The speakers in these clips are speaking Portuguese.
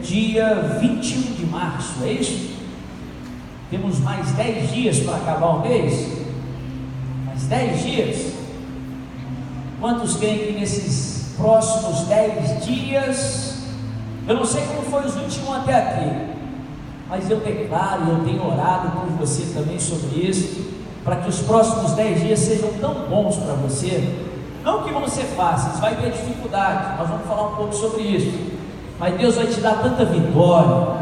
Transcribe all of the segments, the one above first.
dia 21 de março, é isso? Temos mais 10 dias para acabar o mês? Mais 10 dias? Quantos creem que nesses próximos 10 dias, eu não sei como foi os 21 até aqui, mas eu declaro, eu tenho orado com você também sobre isso, para que os próximos 10 dias sejam tão bons para você, não que vão ser fáceis, vai ter dificuldade, nós vamos falar um pouco sobre isso, mas Deus vai te dar tanta vitória,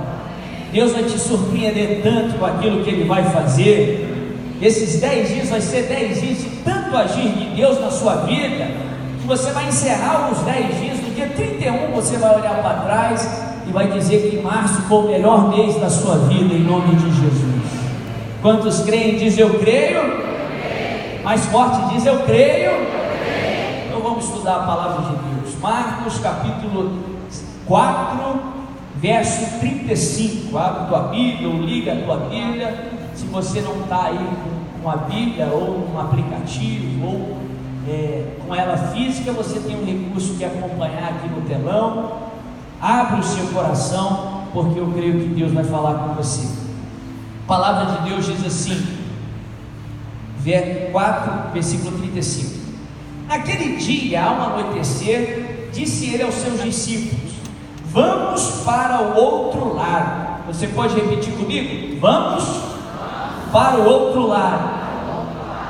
Deus vai te surpreender tanto com aquilo que Ele vai fazer. Esses 10 dias vai ser 10 dias de tanto agir de Deus na sua vida, que você vai encerrar os 10 dias, no dia 31 você vai olhar para trás e vai dizer que março foi o melhor mês da sua vida, em nome de Jesus. Quantos creem? Diz eu creio. Mais forte, diz eu creio. Então vamos estudar a palavra de Deus. Marcos capítulo 4, verso 35. Abre tua Bíblia ou liga a tua Bíblia. Se você não está aí com a Bíblia ou um aplicativo ou com ela física, você tem um recurso que acompanhar aqui no telão. Abre o seu coração, porque eu creio que Deus vai falar com você. A palavra de Deus diz assim, 4, versículo 35. Naquele dia, ao anoitecer, disse ele aos seus discípulos: vamos para o outro lado. Você pode repetir comigo? Vamos para o outro lado.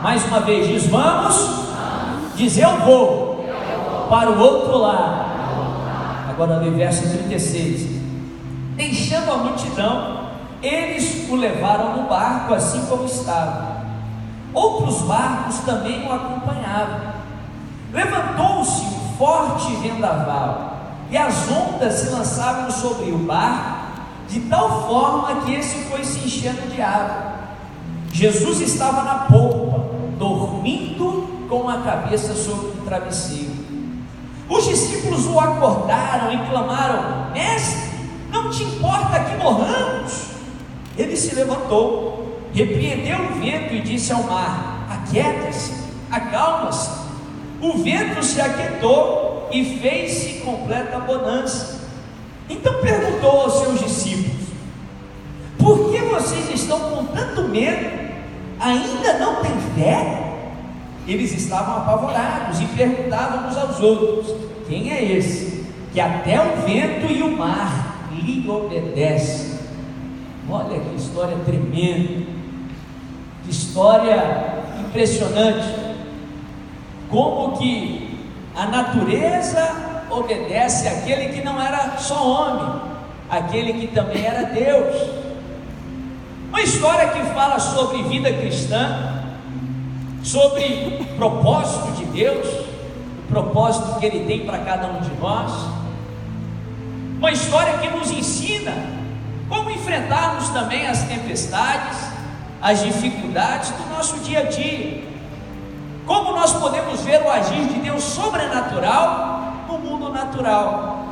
Mais uma vez, diz vamos. Diz eu vou para o outro lado. Agora no verso 36. Deixando a multidão, eles o levaram no barco assim como estava. Outros barcos também o acompanhavam. Levantou-se um forte vendaval, e as ondas se lançavam sobre o barco, de tal forma que esse foi se enchendo de água. Jesus estava na polpa, dormindo com a cabeça sobre o travesseiro. Os discípulos o acordaram e clamaram: mestre, não te importa que morramos? Ele se levantou, repreendeu o vento e disse ao mar: aquieta-se, acalma-se. O vento se aquietou e fez-se completa bonança. Então perguntou aos seus discípulos: por que vocês estão com tanto medo? Ainda não têm fé? Eles estavam apavorados e perguntavam uns aos outros: quem é esse que até o vento e o mar lhe obedecem? Olha que história tremenda, que história impressionante. Como que a natureza obedece àquele que não era só homem, aquele que também era Deus. Uma história que fala sobre vida cristã, sobre o propósito de Deus, o propósito que Ele tem para cada um de nós. Uma história que nos ensina como enfrentarmos também as tempestades, as dificuldades do nosso dia a dia. Como nós podemos ver o agir de Deus sobrenatural no mundo natural.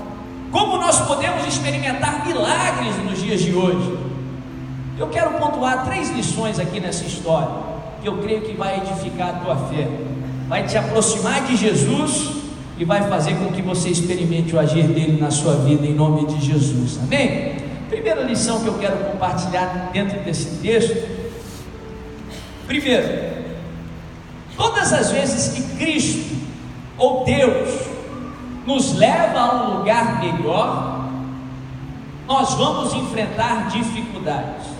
Como nós podemos experimentar milagres nos dias de hoje. Eu quero pontuar 3 lições aqui nessa história, que eu creio que vai edificar a tua fé, vai te aproximar de Jesus e vai fazer com que você experimente o agir dele na sua vida, em nome de Jesus, amém? Primeira lição que eu quero compartilhar dentro desse texto. Primeiro, todas as vezes que Cristo ou Deus nos leva a um lugar melhor, nós vamos enfrentar dificuldades.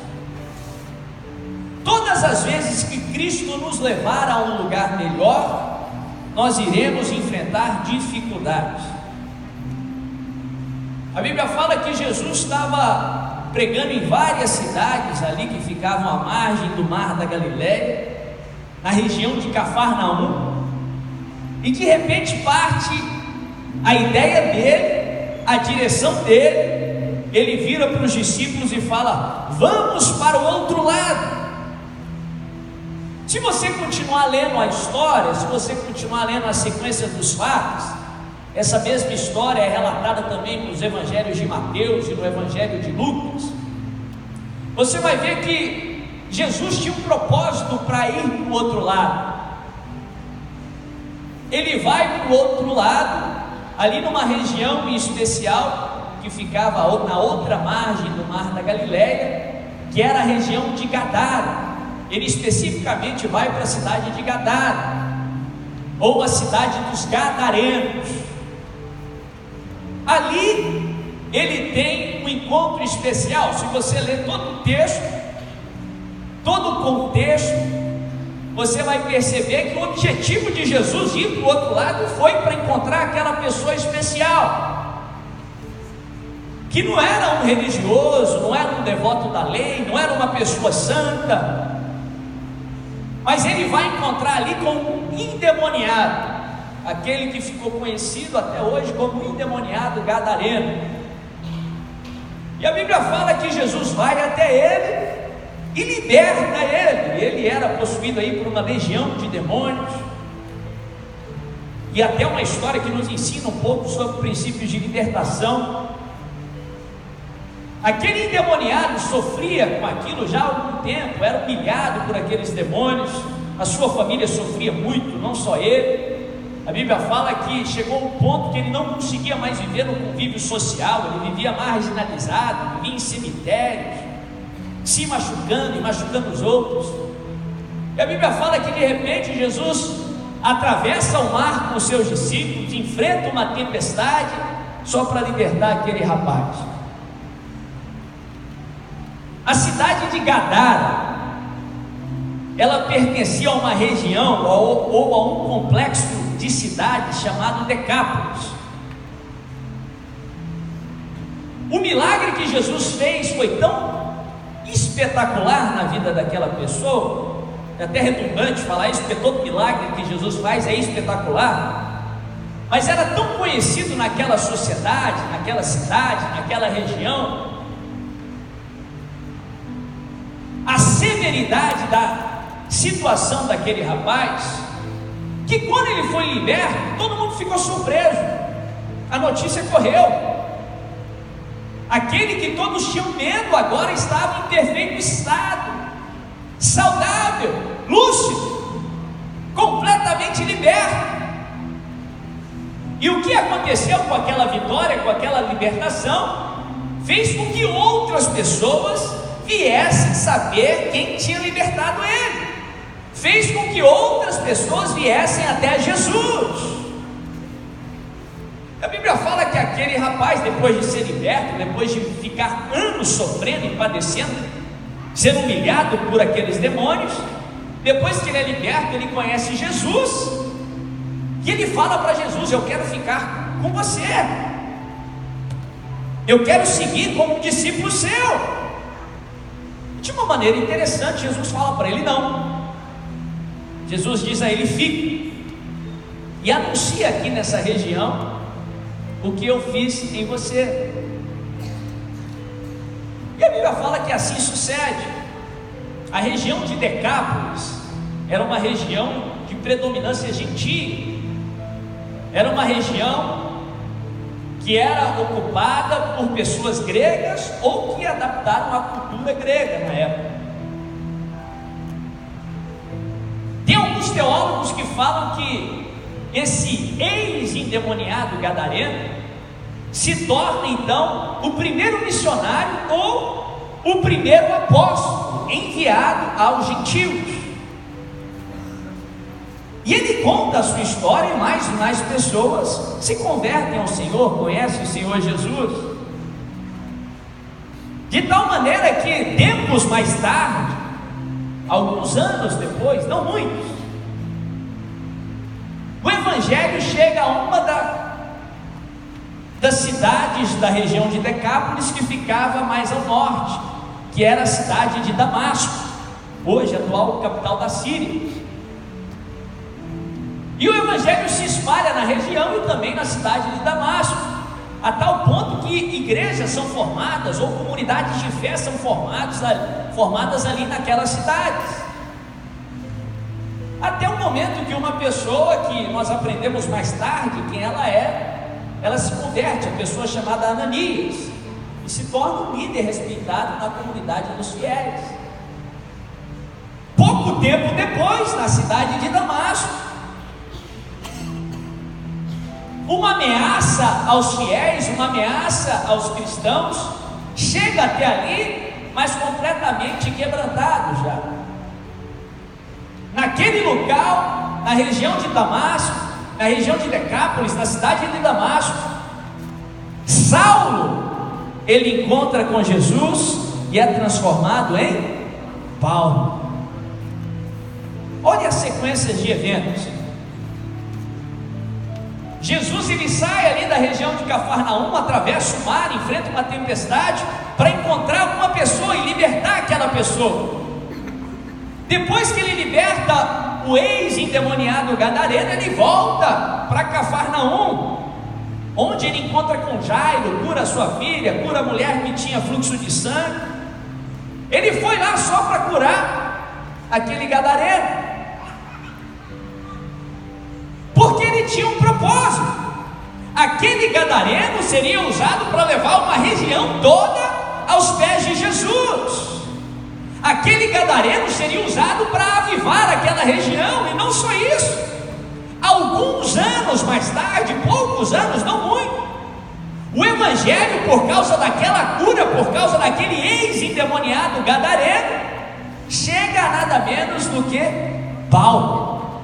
Todas as vezes que Cristo nos levar a um lugar melhor, nós iremos enfrentar dificuldades. A Bíblia fala que Jesus estava pregando em várias cidades ali que ficavam à margem do mar da Galileia, na região de Cafarnaum, e de repente parte a ideia dele, a direção dele. Ele vira para os discípulos e fala: vamos para o outro lado. Se você continuar lendo a história, se você continuar lendo a sequência dos fatos, essa mesma história é relatada também nos evangelhos de Mateus e no evangelho de Lucas. Você vai ver que Jesus tinha um propósito para ir para o outro lado. Ele vai para o outro lado, ali numa região em especial, que que ficava na outra margem do mar da Galileia, que era a região de Gadara. Ele especificamente vai para a cidade de Gadara, ou a cidade dos Gadarenos. Ali ele tem um encontro especial. Se você ler todo o texto, todo o contexto, você vai perceber que o objetivo de Jesus ir para o outro lado foi para encontrar aquela pessoa especial, que não era um religioso, não era um devoto da lei, não era uma pessoa santa, mas ele vai encontrar ali com um endemoniado, aquele que ficou conhecido até hoje como endemoniado gadareno. E a Bíblia fala que Jesus vai até ele e liberta ele. Ele era possuído aí por uma legião de demônios, e até uma história que nos ensina um pouco sobre princípios de libertação. Aquele endemoniado sofria com aquilo já há algum tempo, era humilhado por aqueles demônios, a sua família sofria muito, não só ele. A Bíblia fala que chegou um ponto que ele não conseguia mais viver no convívio social, ele vivia marginalizado, vivia em cemitérios, se machucando e machucando os outros. E a Bíblia fala que de repente Jesus atravessa o mar com os seus discípulos, enfrenta uma tempestade só para libertar aquele rapaz. A cidade de Gadara, ela pertencia a uma região ou a um complexo de cidades chamado Decápolis. O milagre que Jesus fez foi tão espetacular na vida daquela pessoa, é até redundante falar isso, porque todo milagre que Jesus faz é espetacular, mas era tão conhecido naquela sociedade, naquela cidade, naquela região, a severidade da situação daquele rapaz, que quando ele foi liberto, todo mundo ficou surpreso. A notícia correu. Aquele que todos tinham medo agora estava em perfeito estado, saudável, lúcido, completamente liberto. E o que aconteceu com aquela vitória, com aquela libertação, fez com que outras pessoas viessem saber quem tinha libertado ele, fez com que outras pessoas viessem até Jesus. A Bíblia fala que aquele rapaz, depois de ser liberto, depois de ficar anos sofrendo e padecendo, sendo humilhado por aqueles demônios, depois que ele é liberto, ele conhece Jesus, e ele fala para Jesus: eu quero ficar com você, eu quero seguir como discípulo seu. De uma maneira interessante, Jesus fala para ele não. Jesus diz a ele: fique e anuncia aqui nessa região o que eu fiz em você. E a Bíblia fala que assim sucede. A região de Decápolis era uma região de predominância gentil, era uma região que era ocupada por pessoas gregas ou que adaptaram a cultura grega na época. Tem alguns teólogos que falam que esse ex-endemoniado gadareno se torna então o primeiro missionário ou o primeiro apóstolo enviado aos gentios. E ele conta a sua história e mais pessoas se convertem ao Senhor, conhecem o Senhor Jesus. De tal maneira que tempos mais tarde, alguns anos depois, não muitos, o Evangelho chega a uma das cidades da região de Decápolis que ficava mais ao norte, que era a cidade de Damasco, hoje a atual capital da Síria. E o Evangelho se espalha na região e também na cidade de Damasco, a tal ponto que igrejas são formadas, ou comunidades de fé são formadas ali naquelas cidades. Até o momento que uma pessoa, que nós aprendemos mais tarde quem ela é, ela se converte, a pessoa chamada Ananias, e se torna um líder respeitado na comunidade dos fiéis. Pouco tempo depois, na cidade de Damasco, uma ameaça aos fiéis, uma ameaça aos cristãos, chega até ali, mas completamente quebrantado já. Naquele local, na região de Damasco, na região de Decápolis, na cidade de Damasco, Saulo, ele encontra com Jesus e é transformado em Paulo. Olha a sequência de eventos. Jesus, ele sai ali da região de Cafarnaum, atravessa o mar, enfrenta uma tempestade para encontrar uma pessoa e libertar aquela pessoa. Depois que ele liberta o ex-endemoniado gadareno, ele volta para Cafarnaum, onde ele encontra com Jairo, cura sua filha, cura a mulher que tinha fluxo de sangue. Ele foi lá só para curar aquele gadareno, porque ele tinha um propósito. Aquele gadareno seria usado para levar uma região toda aos pés de Jesus. Aquele gadareno seria usado para avivar aquela região, e não só isso. Alguns anos mais tarde, poucos anos, não muito, o evangelho, por causa daquela cura, por causa daquele ex-endemoniado gadareno, chega a nada menos do que Paulo,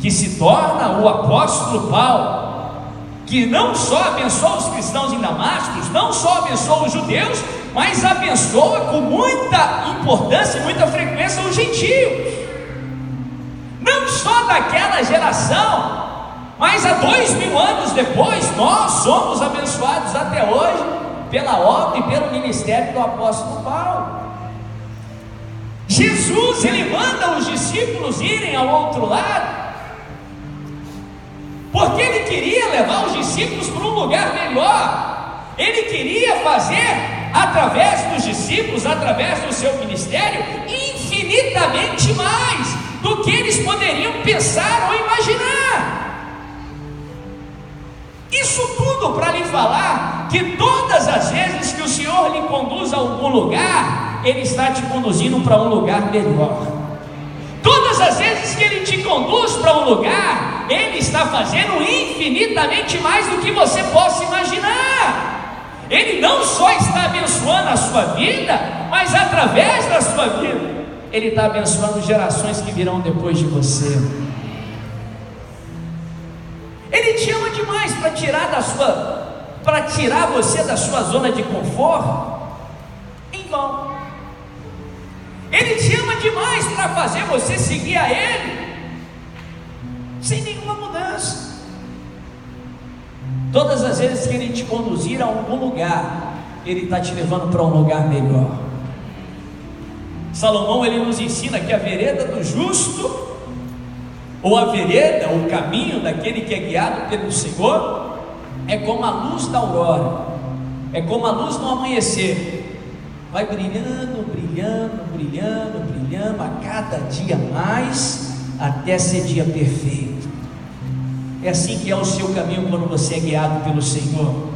que se torna o apóstolo Paulo, que não só abençoa os cristãos em Damasco, não só abençoa os judeus, mas abençoa com muita importância e muita frequência os gentios. Não só daquela geração, mas há 2000 anos depois, nós somos abençoados até hoje pela obra e pelo ministério do apóstolo Paulo. Jesus, ele manda os discípulos irem ao outro lado, porque ele queria levar os discípulos para um lugar melhor. Ele queria fazer, através dos discípulos, através do seu ministério, infinitamente mais do que eles poderiam pensar ou imaginar. Isso tudo para lhe falar que todas as vezes que o Senhor lhe conduz a algum lugar, Ele está te conduzindo para um lugar melhor. Todas as vezes que Ele te conduz para um lugar, Ele está fazendo infinitamente mais do que você possa imaginar. Ele não só está abençoando a sua vida, mas através da sua vida, Ele está abençoando gerações que virão depois de você. Ele te ama demais para tirar você da sua zona de conforto em vão. Ele te ama demais para fazer você seguir a Ele sem nenhuma mudança. Todas as vezes que Ele te conduzir a algum lugar, Ele está te levando para um lugar melhor. Salomão, ele nos ensina que a vereda do justo, ou a vereda, o caminho daquele que é guiado pelo Senhor, é como a luz da aurora, é como a luz no amanhecer. Vai brilhando, brilhando, brilhando, brilhando a cada dia mais, até ser dia perfeito. É assim que é o seu caminho quando você é guiado pelo Senhor.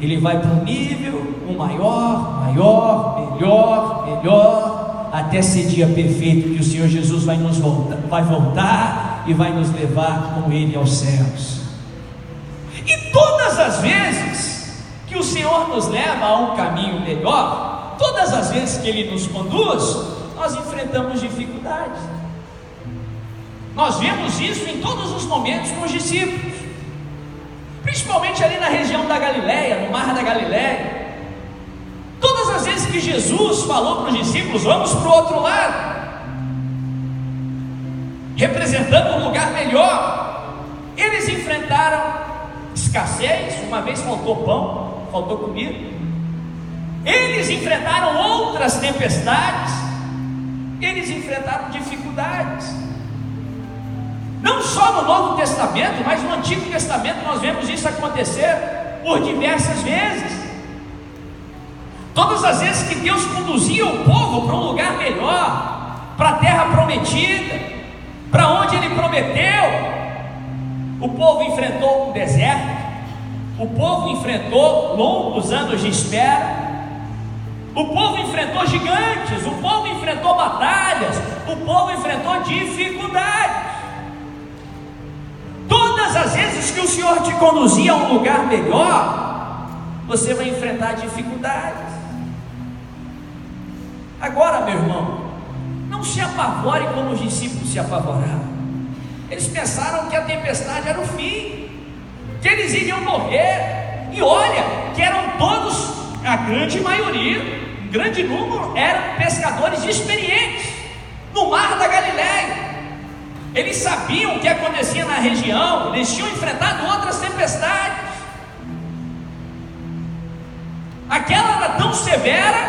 Ele vai para um nível, um maior, maior, melhor, melhor, até ser dia perfeito, que o Senhor Jesus vai voltar e vai nos levar com Ele aos céus. E todas as vezes que o Senhor nos leva a um caminho melhor, todas as vezes que Ele nos conduz, nós enfrentamos dificuldades. Nós vemos isso em todos os momentos com os discípulos, principalmente ali na região da Galileia, no mar da Galileia. Todas as vezes que Jesus falou para os discípulos: vamos para o outro lado, representando um lugar melhor, eles enfrentaram escassez. Uma vez faltou pão, faltou comida. Eles enfrentaram outras tempestades, eles enfrentaram dificuldades. Não só no Novo Testamento, mas no Antigo Testamento nós vemos isso acontecer por diversas vezes. Todas as vezes que Deus conduzia o povo para um lugar melhor, para a terra prometida, para onde Ele prometeu, o povo enfrentou um deserto, o povo enfrentou longos anos de espera, o povo enfrentou gigantes, o povo enfrentou batalhas, o povo enfrentou dificuldades. Todas Todas as vezes que o Senhor te conduzir a um lugar melhor, você vai enfrentar dificuldades. Agora, meu irmão, não se apavore como os discípulos se apavoraram. Eles pensaram que a tempestade era o fim, que eles iriam morrer. E olha, que eram todos, a grande maioria, um grande número, eram pescadores experientes no mar da Galileia. Eles sabiam o que acontecia na região, eles tinham enfrentado outras tempestades. Aquela era tão severa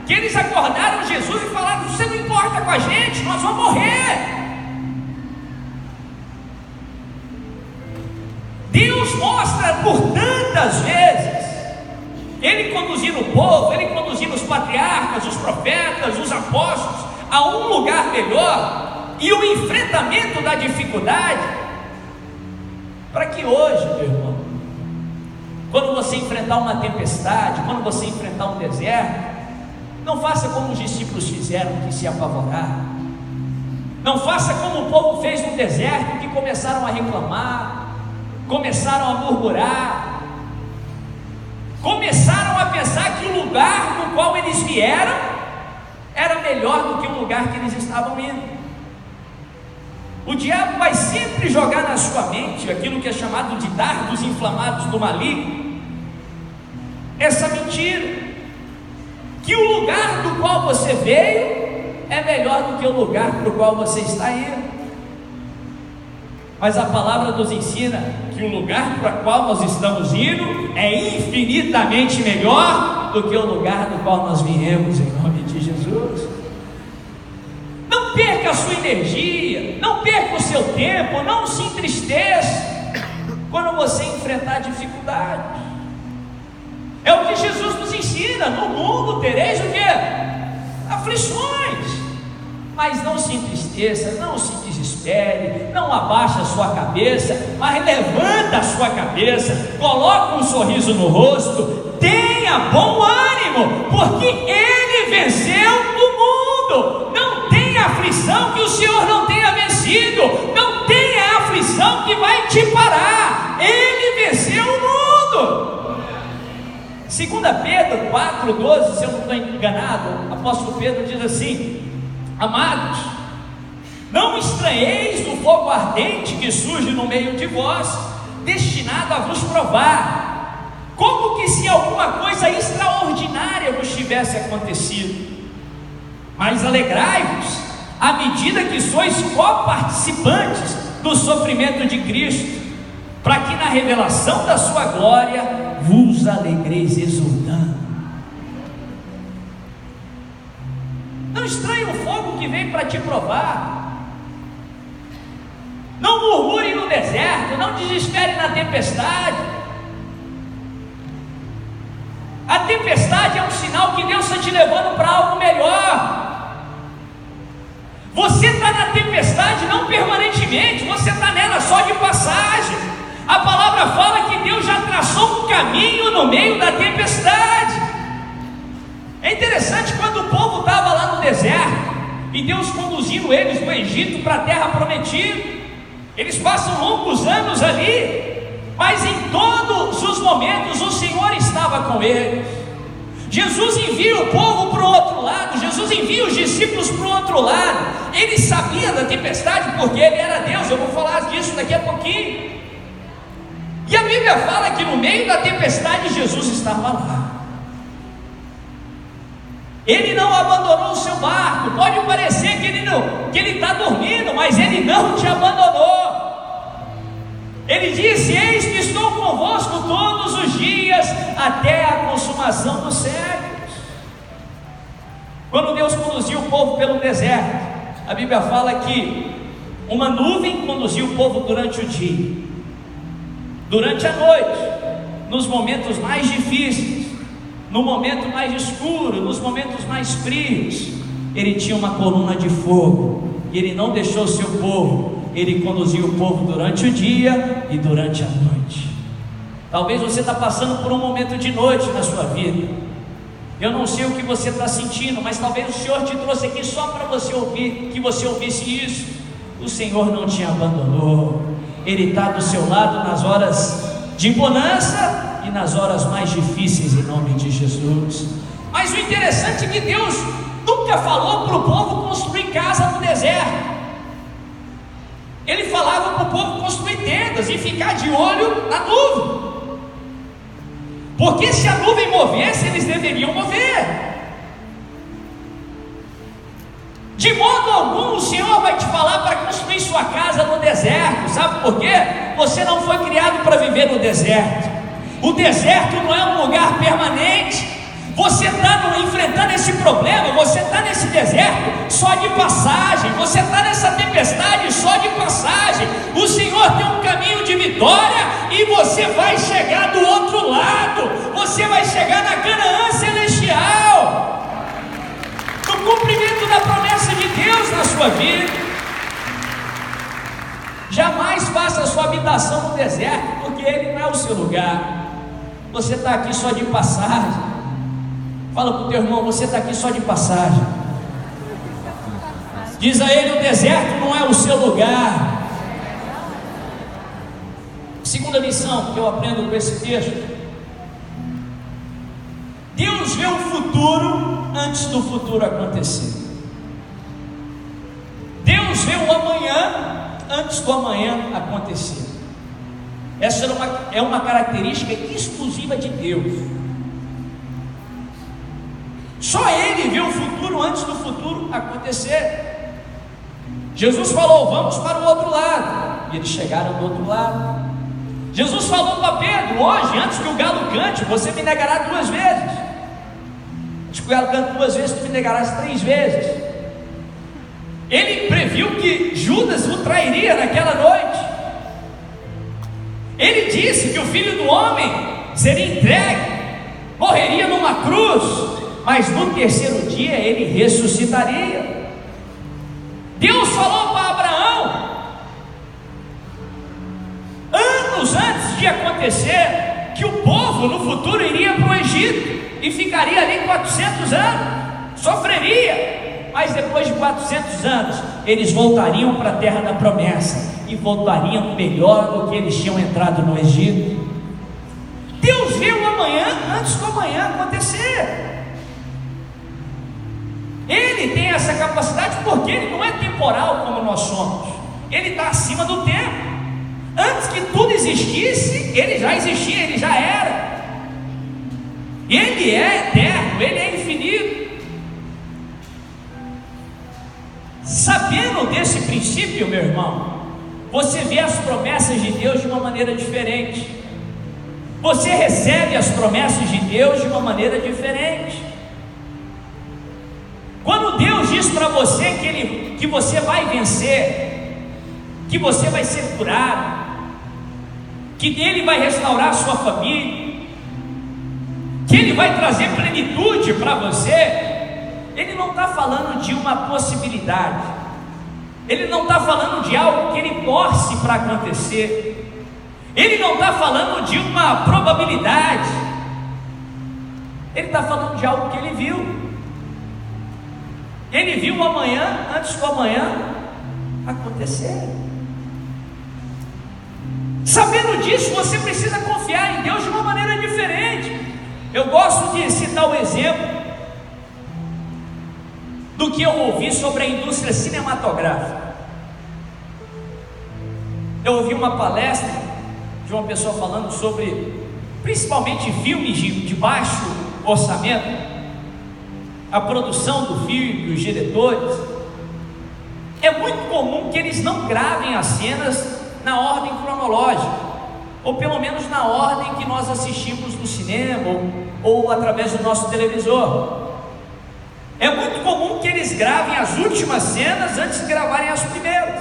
que eles acordaram Jesus e falaram: você não importa com a gente, nós vamos morrer. Deus mostra por tantas vezes, Ele conduzindo o povo, Ele conduzindo os patriarcas, os profetas, os apóstolos a um lugar melhor, e o enfrentamento da dificuldade, para que hoje, meu irmão, quando você enfrentar uma tempestade, quando você enfrentar um deserto, não faça como os discípulos fizeram, que se apavoraram. Não faça como o povo fez no deserto, que começaram a reclamar, começaram a murmurar, começaram a pensar que o lugar no qual eles vieram era melhor do que o lugar que eles estavam indo. O diabo vai sempre jogar na sua mente aquilo que é chamado de dardos inflamados do maligno, essa mentira, que o lugar do qual você veio é melhor do que o lugar para o qual você está indo. Mas a palavra nos ensina que o lugar para o qual nós estamos indo é infinitamente melhor do que o lugar do qual nós viemos, em nome de Jesus. Não perca a sua energia, não perca o seu tempo, não se entristeça quando você enfrentar dificuldades. É o que Jesus nos ensina: no mundo tereis o quê? Aflições. Mas não se entristeça, não se desespere, não abaixe a sua cabeça, mas levanta a sua cabeça, coloque um sorriso no rosto, tenha bom ânimo, porque Ele venceu o mundo. Não tenha aflição que o Senhor não tenha vencido, não tenha aflição que vai te parar. Ele venceu o mundo. 2 Pedro 4,12, se eu não estou enganado, o apóstolo Pedro diz assim: amados, não estranheis do fogo ardente que surge no meio de vós, destinado a vos provar, como que se alguma coisa extraordinária vos tivesse acontecido. Mas alegrai-vos, à medida que sois coparticipantes do sofrimento de Cristo, para que na revelação da sua glória vos alegreis exultando. Não estranhe o fogo que vem para te provar. Não murmure no deserto, não desespere na tempestade. A tempestade é um sinal que Deus está te levando para algo melhor. Você está na tempestade não permanentemente, você está nela só de passagem. A palavra fala que Deus já traçou um caminho no meio da tempestade. É interessante, quando o povo estava lá no deserto e Deus conduzindo eles do Egito para a terra prometida, eles passam longos anos ali, mas em todos os momentos o Senhor estava com eles. Jesus envia o povo para o outro lado, Jesus envia os discípulos para o outro lado. Ele sabia da tempestade porque Ele era Deus. Eu vou falar disso daqui a pouquinho. E a Bíblia fala que no meio da tempestade Jesus estava lá. Ele não abandonou o seu barco. Pode parecer que ele está dormindo, mas Ele não te abandonou. Ele disse: eis que estou convosco todos os dias, até a consumação dos séculos. Quando Deus conduziu o povo pelo deserto, a Bíblia fala que uma nuvem conduziu o povo durante o dia. Durante a noite, nos momentos mais difíceis, no momento mais escuro, nos momentos mais frios, Ele tinha uma coluna de fogo, e Ele não deixou o seu povo. Ele conduziu o povo durante o dia e durante a noite. Talvez você está passando por um momento de noite na sua vida. Eu não sei o que você está sentindo, mas talvez o Senhor te trouxe aqui só para você ouvir, que você ouvisse isso. O Senhor não te abandonou, Ele está do seu lado nas horas de bonança e nas horas mais difíceis, em nome de Jesus. Mas o interessante é que Deus nunca falou para o povo construir casa no deserto. Ele falava para o povo construir tendas e ficar de olho na nuvem, porque se a nuvem movesse, eles deveriam mover. De modo algum o Senhor vai te falar para construir sua casa no deserto. Sabe por quê? Você não foi criado para viver no deserto. O deserto não é um lugar permanente. Você está enfrentando esse problema, você está nesse deserto só de passagem, você está nessa tempestade só de passagem. O Senhor tem um caminho de vitória e você vai chegar do outro lado, você vai chegar na Canaã celestial, no cumprimento da promessa de Deus na sua vida. Jamais faça a sua habitação no deserto, porque ele não é o seu lugar. Você está aqui só de passagem. Fala para o teu irmão, você está aqui só de passagem. Diz a ele, o deserto não é o seu lugar. Segunda lição que eu aprendo com esse texto: Deus vê o futuro antes do futuro acontecer. Deus vê o amanhã antes do amanhã acontecer. Essa é uma característica exclusiva de Deus. Só Ele vê o futuro antes do futuro acontecer. Jesus falou, vamos para o outro lado, e eles chegaram do outro lado. Jesus falou para Pedro, hoje, antes que o galo cante, você me negará 2 vezes. Antes que o galo cante 2 vezes, tu me negarás 3 vezes. Ele previu que Judas o trairia naquela noite. Ele disse que o Filho do Homem seria entregue, morreria numa cruz, mas no terceiro dia ele ressuscitaria. Deus falou para Abraão, anos antes de acontecer, que o povo no futuro iria para o Egito e ficaria ali 400 anos, sofreria, mas depois de 400 anos eles voltariam para a terra da promessa e voltariam melhor do que eles tinham entrado no Egito. Deus viu o amanhã antes do amanhã acontecer. Ele tem essa capacidade porque ele não é temporal como nós somos. Ele está acima do tempo. Antes que tudo existisse, ele já existia, ele já era. Ele é eterno, ele é infinito. Sabendo desse princípio, meu irmão, você vê as promessas de Deus de uma maneira diferente. Você recebe as promessas de Deus de uma maneira diferente. Quando Deus diz para você que você vai vencer, que você vai ser curado, que Ele vai restaurar a sua família, que Ele vai trazer plenitude para você, Ele não está falando de uma possibilidade, Ele não está falando de algo que Ele torce para acontecer, Ele não está falando de uma probabilidade, Ele está falando de algo que Ele viu. Ele viu o amanhã antes do amanhã acontecer. Sabendo disso, você precisa confiar em Deus de uma maneira diferente. Eu gosto de citar o exemplo do que eu ouvi sobre a indústria cinematográfica. Eu ouvi uma palestra de uma pessoa falando sobre, principalmente, filmes de baixo orçamento, a produção do filme, os diretores. É muito comum que eles não gravem as cenas na ordem cronológica, ou pelo menos na ordem que nós assistimos no cinema, ou através do nosso televisor. É muito comum que eles gravem as últimas cenas antes de gravarem as primeiras,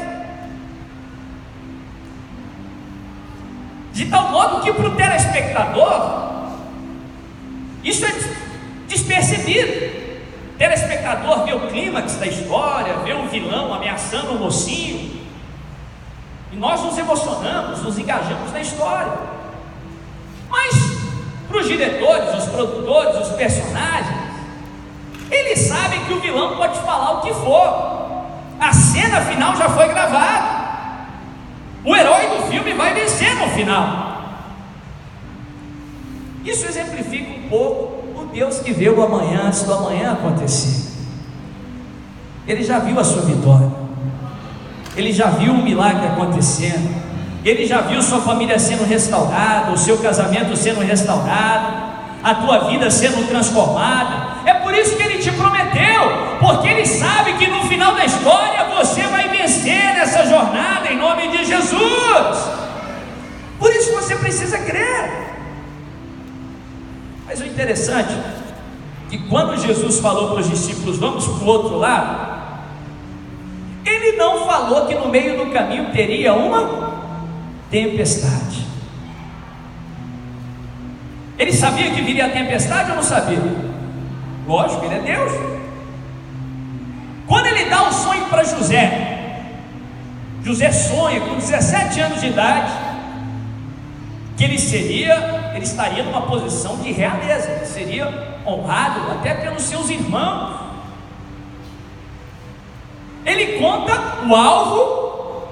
de tal modo que para o telespectador isso é despercebido. O telespectador vê o clímax da história, vê o vilão ameaçando o mocinho, e nós nos emocionamos, nos engajamos na história. Mas para os diretores, os produtores, os personagens, eles sabem que o vilão pode falar o que for, a cena final já foi gravada, o herói do filme vai vencer no final. Isso exemplifica um pouco o Deus que vê o amanhã antes do amanhã acontecer. Ele já viu a sua vitória, ele já viu o milagre acontecendo, ele já viu sua família sendo restaurada, o seu casamento sendo restaurado, a tua vida sendo transformada. É por isso que ele te prometeu, porque ele sabe que no final da história você vai vencer nessa jornada em nome de Jesus. Por isso você precisa crer. Mas o interessante é que quando Jesus falou para os discípulos, vamos para o outro lado, ele não falou que no meio do caminho teria uma tempestade. Ele sabia que viria a tempestade ou não sabia? Lógico, ele é Deus. Quando ele dá o sonho para José, José sonha com 17 anos de idade que ele estaria numa posição de realeza, ele seria honrado até pelos seus irmãos. Ele conta o alvo,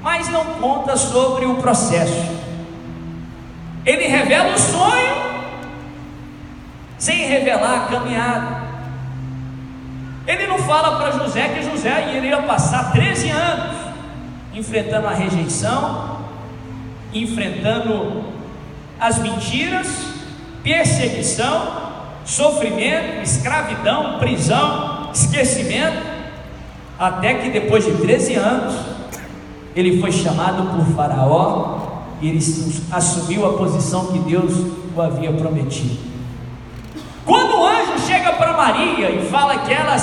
mas não conta sobre o processo. Ele revela o sonho, sem revelar a caminhada. Ele não fala para José que José iria passar 13 anos enfrentando a rejeição, enfrentando as mentiras, perseguição, sofrimento, escravidão, prisão, esquecimento, até que depois de 13 anos ele foi chamado por Faraó e ele assumiu a posição que Deus o havia prometido. Quando o anjo chega para Maria e fala que ela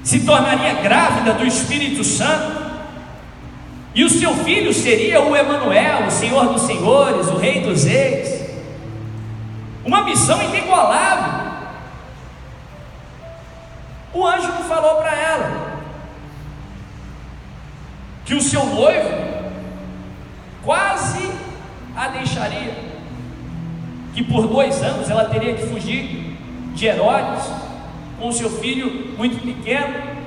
se tornaria grávida do Espírito Santo, e o seu filho seria o Emanuel, o Senhor dos Senhores, o Rei dos Reis, uma missão inigualável, o anjo não falou para ela que o seu noivo quase a deixaria, que por 2 anos ela teria que fugir de Herodes com o seu filho muito pequeno,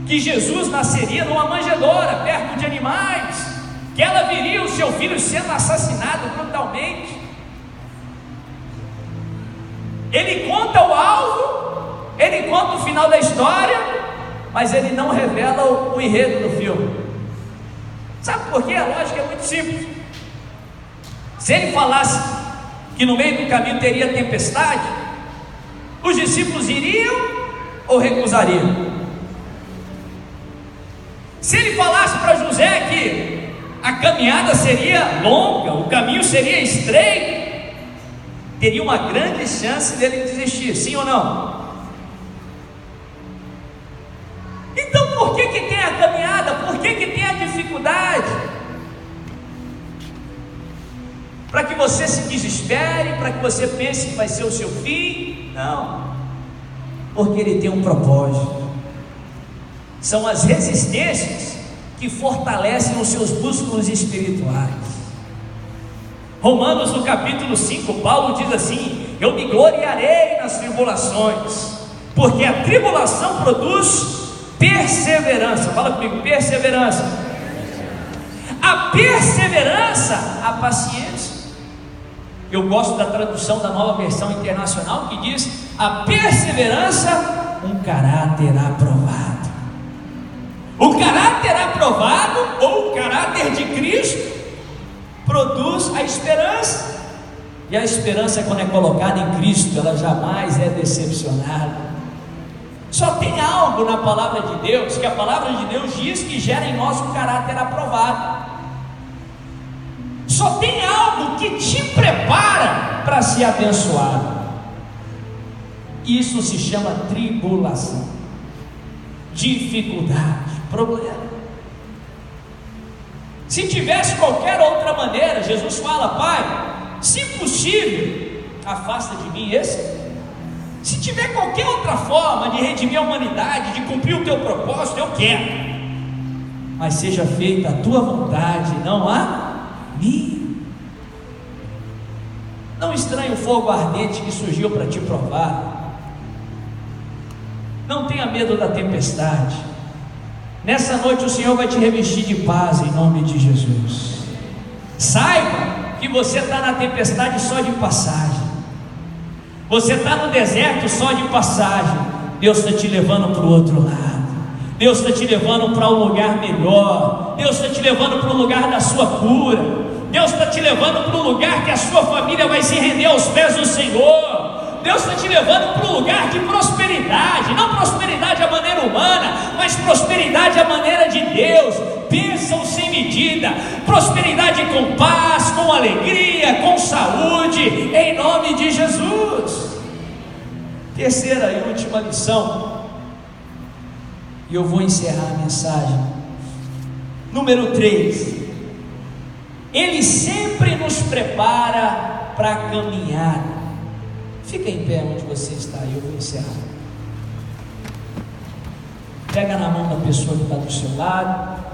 que Jesus nasceria numa manjedoura perto de animais, que ela viria o seu filho sendo assassinado brutalmente. Ele conta o alvo, ele conta o final da história, mas ele não revela o enredo do filme. Sabe por quê? A lógica é muito simples. Se ele falasse que no meio do caminho teria tempestade, os discípulos iriam ou recusariam? Se ele falasse para José que a caminhada seria longa, o caminho seria estreito, teria uma grande chance dele desistir, sim ou não? Então por que tem a caminhada? Por que tem a dificuldade? Para que você se desespere, para que você pense que vai ser o seu fim? Não, porque ele tem um propósito. São as resistências que fortalecem os seus músculos espirituais. Romanos no capítulo 5, Paulo diz assim: eu me gloriarei nas tribulações, porque a tribulação produz perseverança. Fala comigo, perseverança. A perseverança, a paciência. Eu gosto da tradução da Nova Versão Internacional, que diz: a perseverança, um caráter aprovado. O caráter aprovado, ou o caráter de Cristo, produz a esperança. E a esperança, quando é colocada em Cristo, ela jamais é decepcionada. Só tem algo na palavra de Deus, que a palavra de Deus diz que gera em nós um caráter aprovado. Só tem algo que te prepara para ser abençoado. Isso se chama tribulação, dificuldade, problema. Se tivesse qualquer outra maneira, Jesus fala: Pai, se possível, afasta de mim esse. Se tiver qualquer outra forma de redimir a humanidade, de cumprir o teu propósito, eu quero, mas seja feita a tua vontade, não a minha. Não estranhe o fogo ardente que surgiu para te provar. Não tenha medo da tempestade. Nessa noite o Senhor vai te revestir de paz em nome de Jesus. Saiba que você está na tempestade só de passagem. Você está no deserto só de passagem. Deus está te levando para o outro lado. Deus está te levando para um lugar melhor. Deus está te levando para o lugar da sua cura. Deus está te levando para um lugar que a sua família vai se render aos pés do Senhor. Deus está te levando para um lugar de prosperidade. Não prosperidade à maneira humana, mas prosperidade à maneira de Deus. Bênção sem medida, prosperidade com paz, com alegria, com saúde, em nome de Jesus. Terceira e última lição, e eu vou encerrar a mensagem. Número 3, Ele sempre nos prepara para a caminhada. Fica em pé onde você está, eu vou encerrar. Pega na mão da pessoa que está do seu lado.